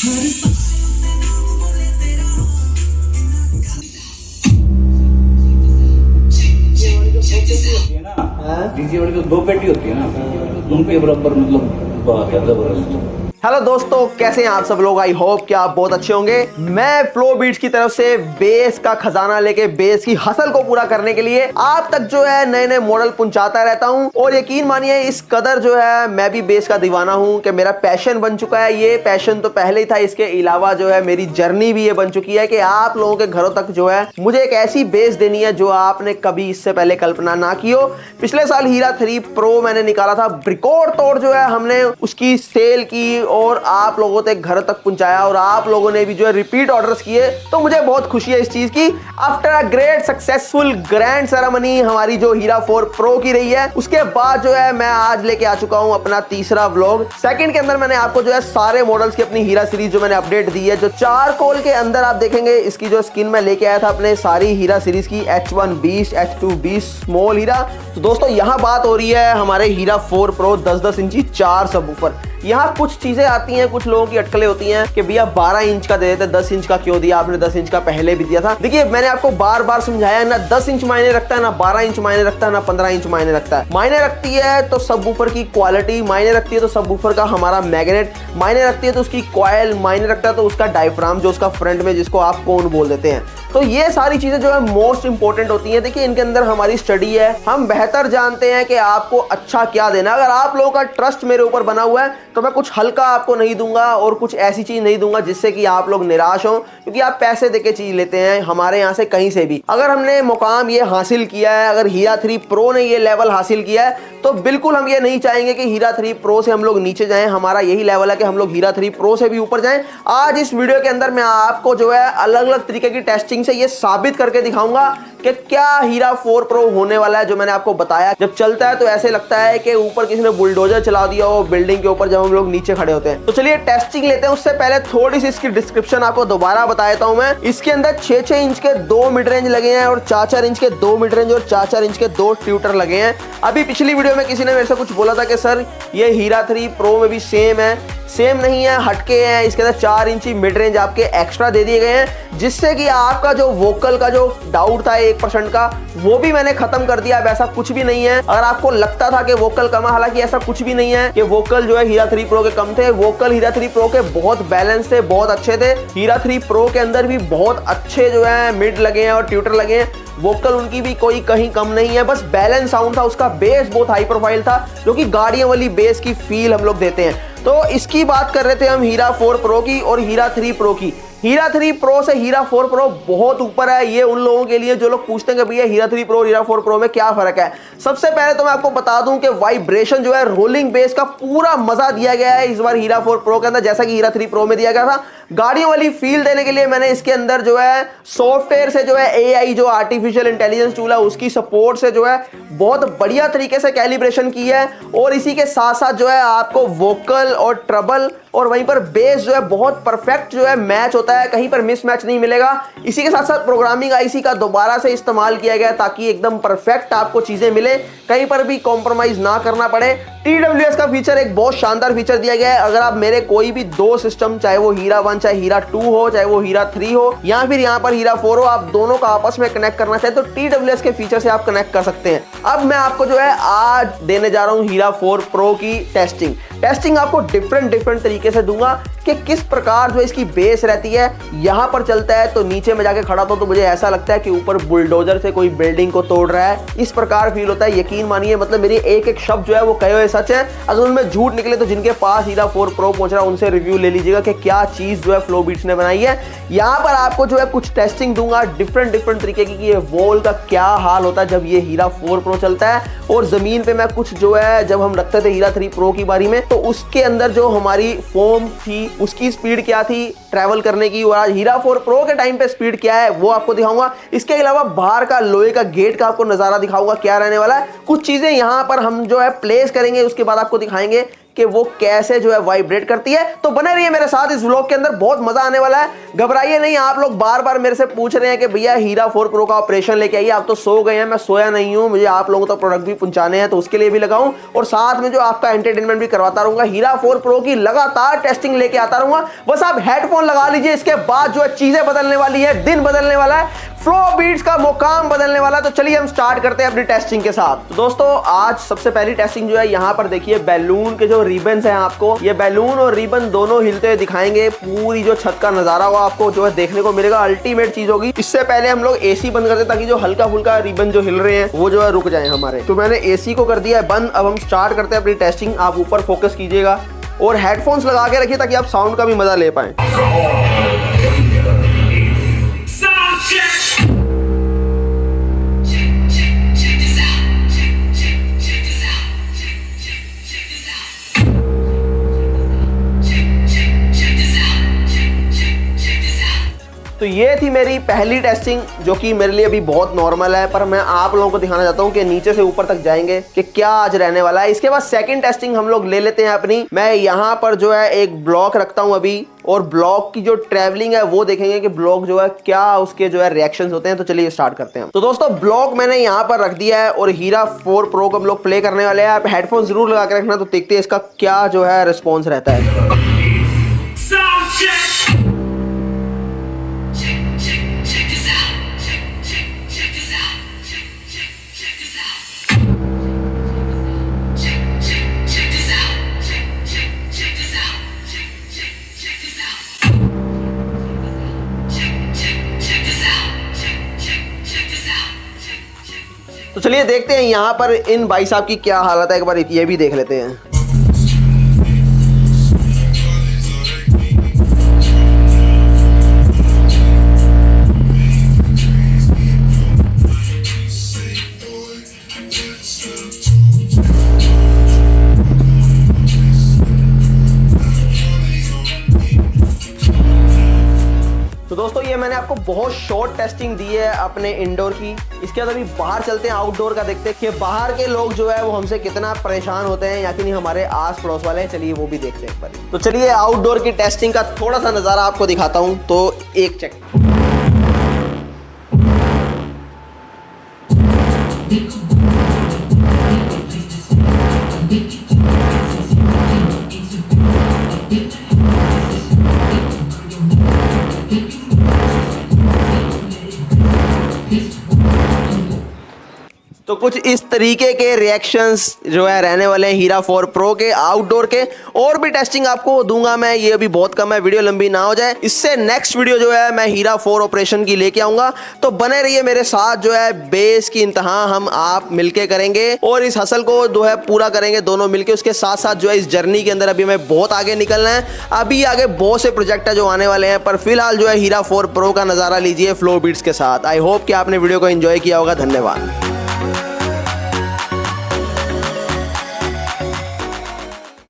DJ वाली जो 2 पेटी होती है ना, उनके बराबर मतलब बात है जबरदस्त। हेलो दोस्तों, कैसे हैं आप सब लोग। आई होप कि आप बहुत अच्छे होंगे। मैं फ्लो बीट्स की तरफ से बेस का खजाना लेके बेस की हसल को पूरा करने के लिए आप तक जो है नए नए मॉडल पहुंचाता रहता हूं। और यकीन मानिए इस कदर जो है मैं भी बेस का दीवाना हूं कि मेरा पैशन बन चुका है। ये पैशन तो पहले ही था, इसके अलावा जो है मेरी जर्नी भी ये बन चुकी है कि आप लोगों के घरों तक जो है मुझे एक ऐसी बेस देनी है जो आपने कभी इससे पहले कल्पना ना की हो। पिछले साल हीरा 3 प्रो मैंने निकाला था, रिकॉर्ड तोड़ जो है हमने उसकी सेल की और आप लोगों तक घर तक पहुंचाया और आप लोगों ने भी जो है रिपीट ऑर्डर्स किए, तो मुझे बहुत खुशी है इस चीज की। After a great successful grand ceremony हमारी जो हीरा 4 प्रो की रही है, उसके बाद जो है मैं आज लेके आ चुका हूं अपना तीसरा व्लॉग। सेकंड के अंदर मैंने आपको जो है सारे मॉडल्स की अपनी हीरा सीरीज जो मैंने अपडेट दी है, जो चारकोल के अंदर आप देखेंगे इसकी जो स्किन मैं लेके आया था अपने सारी हीरा सीरीज की, H1 20, H2 20 स्मॉल हीरा। तो दोस्तों यहां बात हो रही है हमारे हीरा 4 प्रो 10-10 इंची 4 सबवूफर। यहाँ कुछ चीजें आती हैं, कुछ लोगों की अटकलें होती हैं कि भैया 12 इंच का दे देते, 10 इंच का क्यों दिया आपने, 10 इंच का पहले भी दिया था। देखिए मैंने आपको बार बार समझाया, ना 10 इंच मायने रखता है, ना 12 इंच मायने रखता है, ना 15 इंच मायने रखता है। मायने रखती है तो सबवूफर की क्वालिटी, मायने रखती है तो सबवूफर का हमारा मैग्नेट, मायने रखती है तो उसकी कॉइल, मायने रखता है तो उसका डायफ्राम जो उसका फ्रंट में जिसको आप कोन बोल देते हैं। तो ये सारी चीजें जो है मोस्ट इंपॉर्टेंट होती हैं। देखिए इनके अंदर हमारी स्टडी है, हम बेहतर जानते हैं कि आपको अच्छा क्या देना। अगर आप लोगों का ट्रस्ट मेरे ऊपर बना हुआ है तो मैं कुछ हल्का आपको नहीं दूंगा और कुछ ऐसी चीज नहीं दूंगा जिससे कि आप लोग निराश हो, क्योंकि आप पैसे देके चीज लेते हैं हमारे यहाँ से कहीं से भी। अगर हमने मुकाम ये हासिल किया है, अगर हीरा 3 प्रो ने ये लेवल हासिल किया है, तो बिल्कुल हम ये नहीं चाहेंगे कि हीरा 3 प्रो से हम लोग नीचे जाएं। हमारा यही लेवल है कि हम लोग हीरा 3 प्रो से भी ऊपर जाएं। आज इस वीडियो के अंदर मैं आपको जो है अलग अलग तरीके की टेस्टिंग से ये साबित करके दिखाऊंगा कि क्या हीरा 4 प्रो होने वाला है। जो मैंने आपको बताया, जब चलता है तो ऐसे लगता है कि ऊपर किसी ने बुलडोजर चला दिया हो बिल्डिंग के ऊपर, जब हम लोग नीचे खड़े होते हैं। तो चलिए टेस्टिंग लेते हैं। उससे पहले थोड़ी सी इसकी डिस्क्रिप्शन आपको दोबारा बता देता हूं मैं। इसके अंदर 6-6 इंच के 2 मिड रेंज लगे हैं और 4-4 इंच के 2 मिड रेंज और 4-4 इंच के 2 ट्यूटर लगे हैं। अभी पिछली वीडियो में किसी ने मेरे से कुछ बोला था कि सर ये हीरा 3 प्रो में भी सेम है। सेम नहीं है, हटके हैं। इसके अंदर 4 इंची मिड रेंज आपके एक्स्ट्रा दे दिए गए हैं, जिससे कि आपका जो वोकल का जो डाउट था 1% का, वो भी मैंने खत्म कर दिया। वैसा कुछ भी नहीं है। अगर आपको लगता था कि वोकल कम है, हालांकि ऐसा कुछ भी नहीं है कि वोकल जो है हीरा 3 प्रो के कम थे। वोकल हीरा 3 प्रो के बहुत बैलेंस थे, बहुत अच्छे थे। हीरा 3 प्रो के अंदर भी बहुत अच्छे जो है मिड लगे हैं और ट्यूटर लगे हैं। वोकल उनकी भी कोई कहीं कम नहीं है, बस बैलेंस साउंड था। उसका बेस बहुत हाई प्रोफाइल था, जो कि गाड़ियों वाली बेस की फील हम लोग देते हैं। तो इसकी बात कर रहे थे हम हीरा 4 प्रो की और हीरा 3 प्रो की। हीरा 3 प्रो से हीरा 4 प्रो बहुत ऊपर है। ये उन लोगों के लिए जो लोग पूछते हैं कि भैया हीरा 3 प्रो हीरा 4 प्रो में क्या फर्क है। सबसे पहले तो मैं आपको बता दूं कि वाइब्रेशन जो है, रोलिंग बेस का पूरा मजा दिया गया है इस बार हीरा 4 प्रो के अंदर, जैसा कि हीरा 3 प्रो में दिया गया था। गाड़ियों वाली फील देने के लिए मैंने इसके अंदर जो है सॉफ्टवेयर से जो है AI जो आर्टिफिशियल इंटेलिजेंस टूल है उसकी सपोर्ट से जो है बहुत बढ़िया तरीके से कैलिब्रेशन की है। और इसी के साथ साथ जो है आपको वोकल और ट्रबल और वहीं पर बेस जो है बहुत परफेक्ट जो है मैच होता है, कहीं पर मिसमैच नहीं मिलेगा। इसी के साथ साथ प्रोग्रामिंग IC का दोबारा से इस्तेमाल किया गया ताकि एकदम परफेक्ट आपको चीजें मिले, कहीं पर भी कॉम्प्रोमाइज ना करना पड़े। TWS का फीचर एक बहुत शानदार फीचर दिया गया है। अगर आप मेरे कोई भी 2 सिस्टम, चाहे वो हीरा 1 चाहे हीरा 2 हो, चाहे वो हीरा 3 हो या फिर यहाँ पर हीरा 4 हो, आप दोनों का आपस में कनेक्ट करना चाहे तो TWS के फीचर से आप कनेक्ट कर सकते हैं। अब मैं आपको जो है आज देने जा रहा हूँ हीरा 4 प्रो की टेस्टिंग आपको डिफरेंट तरीके से दूंगा कि किस प्रकार जो इसकी बेस रहती है। यहां पर चलता है तो नीचे में जाके खड़ा तो मुझे ऐसा लगता है कि ऊपर बुलडोजर से कोई बिल्डिंग को तोड़ रहा है, इस प्रकार फील होता है। यकीन मानिए, मतलब मेरी एक एक शब्द जो है वो कहे हुए सच है। अगर उनमें झूठ निकले तो जिनके पास हीरा 4 प्रो पहुंच रहा है उनसे रिव्यू ले लीजिएगा कि क्या चीज जो है फ्लो बीट्स ने बनाई है। यहां पर आपको जो है कुछ टेस्टिंग दूंगा डिफरेंट तरीके की, ये वॉल का क्या हाल होता है जब ये हीरा 4 प्रो चलता है। और जमीन पे मैं कुछ जो है जब हम रखते थे हीरा 3 प्रो की बारी में, तो उसके अंदर जो हमारी फोम थी उसकी स्पीड क्या थी ट्रैवल करने की, और आज हीरा 4 प्रो के टाइम पे स्पीड क्या है वो आपको दिखाऊंगा। इसके अलावा बाहर का लोहे का गेट का आपको नजारा दिखाऊंगा क्या रहने वाला है। कुछ चीजें यहां पर हम जो है प्लेस करेंगे, उसके बाद आपको दिखाएंगे कि वो कैसे जो है वाइब्रेट करती है। तो बने रहिए मेरे साथ इस व्लॉग के अंदर, बहुत मजा आने वाला है। घबराइए नहीं। आप लोग बार बार मेरे से पूछ रहे हैं कि भैया हीरा 4 प्रो का ऑपरेशन लेके आइए। आप तो सो गए हैं, मैं सोया नहीं हूं, मुझे आप लोगों तक प्रोडक्ट भी पहुंचाने हैं, तो उसके लिए भी लगाऊं और साथ में जो आपका एंटरटेनमेंट भी करवाता रहूंगा। हीरा 4 प्रो की लगातार टेस्टिंग लेके आता रहूंगा। बस आप हेडफोन लगा लीजिए, इसके बाद जो है चीजें बदलने वाली है, दिन बदलने वाला है, फ्लो बीट्स का मुकाम बदलने वाला है। तो चलिए हम स्टार्ट करते हैं अपनी टेस्टिंग के साथ। तो दोस्तों आज सबसे पहली टेस्टिंग जो है, यहाँ पर देखिए बैलून के जो रिबन्स हैं, आपको ये बैलून और रिबन दोनों हिलते हुए दिखाएंगे। पूरी जो छत का नजारा हुआ आपको जो है देखने को मिलेगा, अल्टीमेट चीज होगी। इससे पहले हम लोग एसी बंद करते ताकि जो हल्का फुल्का रिबन जो हिल रहे हैं वो जो है रुक जाए हमारे। तो मैंने एसी को कर दिया है बंद। अब हम स्टार्ट करते हैं अपनी टेस्टिंग। आप ऊपर फोकस कीजिएगा और हेडफोन्स लगा के रखिए ताकि आप साउंड का भी मजा ले पाए। तो ये थी मेरी पहली टेस्टिंग, जो कि मेरे लिए अभी बहुत नॉर्मल है, पर मैं आप लोगों को दिखाना चाहता हूँ कि नीचे से ऊपर तक जाएंगे कि क्या आज रहने वाला है। इसके बाद सेकंड टेस्टिंग हम लोग ले लेते हैं अपनी। मैं यहाँ पर जो है एक ब्लॉक रखता हूँ अभी, और ब्लॉक की जो ट्रैवलिंग है वो देखेंगे कि ब्लॉक जो है क्या उसके जो है रिएक्शंस होते हैं। तो चलिए स्टार्ट करते हैं। तो दोस्तों ब्लॉक मैंने यहाँ पर रख दिया है और हीरा 4 प्रो को हम लोग प्ले करने वाले हैं। आप हेडफोन जरूर लगा के रखना, तो देखते हैं इसका क्या जो है रिस्पॉन्स रहता है। तो चलिए देखते हैं यहाँ पर इन भाई साहब की क्या हालत है, एक बार ये भी देख लेते हैं। तो दोस्तों ये मैंने आपको बहुत शॉर्ट टेस्टिंग दी है अपने इंडोर की। इसके बाद अभी बाहर चलते हैं, आउटडोर का देखते हैं कि बाहर के लोग जो है वो हमसे कितना परेशान होते हैं, या कि नहीं हमारे आस पड़ोस वाले। चलिए वो भी देखते हैं एक बार। तो चलिए आउटडोर की टेस्टिंग का थोड़ा सा नज़ारा आपको दिखाता हूँ। तो एक चेक। तो कुछ इस तरीके के रिएक्शंस जो है रहने वाले हैं हीरा 4 प्रो के आउटडोर के। और भी टेस्टिंग आपको दूंगा मैं, ये अभी बहुत कम है, वीडियो लंबी ना हो जाए। इससे नेक्स्ट वीडियो जो है मैं हीरा 4 ऑपरेशन की लेके आऊंगा। तो बने रहिए मेरे साथ, जो है बेस की इंतहा हम आप मिलके करेंगे और इस हसल को जो है पूरा करेंगे दोनों मिलके। उसके साथ साथ जो है इस जर्नी के अंदर अभी हमें बहुत आगे निकलना है। अभी आगे बहुत से प्रोजेक्ट है जो आने वाले हैं, पर फिलहाल जो है हीरा 4 प्रो का नजारा लीजिए फ्लो बीट्स के साथ। आई होप कि आपने वीडियो को एंजॉय किया होगा। धन्यवाद।